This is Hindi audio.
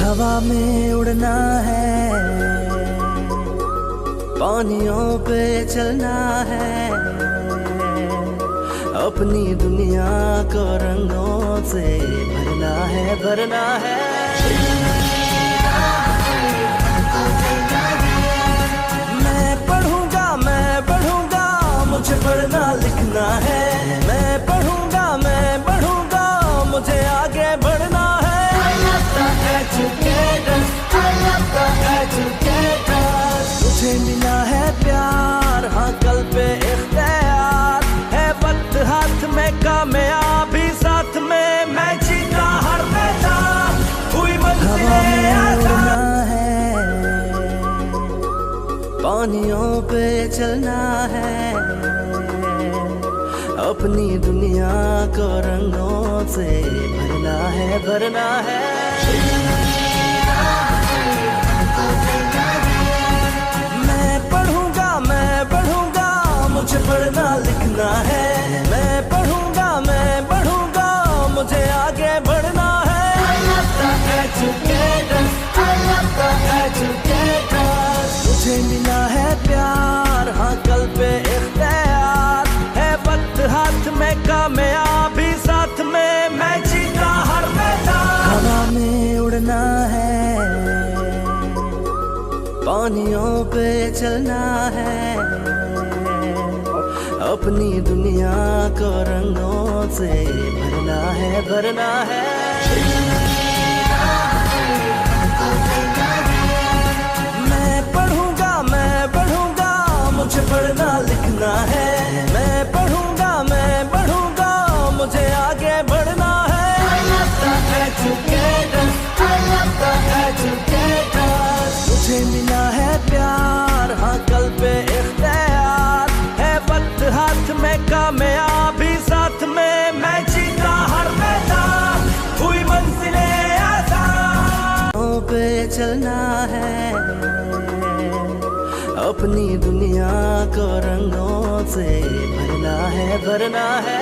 हवा में उड़ना है, पानियों पे चलना है, अपनी दुनिया को रंगों से भरना है, भरना है। मैं पढ़ूंगा, मुझे पढ़ना लिखना है। मैं पढ़ूंगा, मुझे आगे बढ़ना है। मुझे मिला है प्यार, हाँ कल पे इख्तियार है, वक्त हाथ में, कामयाबी साथ में, मैं जीता हर मैदान, हुई मंजिलें आसान है, पानियों पे चलना है, अपनी दुनिया को रंगों से भरना है, भरना है। मैं पढ़ूंगा, मुझे पढ़ना लिखना है। मैं पढ़ूंगा, मुझे आगे बढ़ना है। मुझे मिला है प्यार, हाँ कल पे इख्तियार है, वक्त हाथ में, कामयाबी साथ में, मैं जीता हर मैदान। हवा में उड़ना है, पानियों पे चलना है, अपनी दुनिया को रंगों से भरना है, भरना है। मैं पढ़ूंगा, मुझे पढ़ना लिखना है। मैं पढ़ूंगा, मुझे आगे बढ़ना है। मुझे मिला है प्यार, हाँ कल पे इख्तियार है, वक्त हाथ में, कामयाबी साथ में, मैं जीता हर मैदान, हुई मंजिलें आसान। पे चलना है, अपनी दुनिया को रंगों से भरना है, भरना है।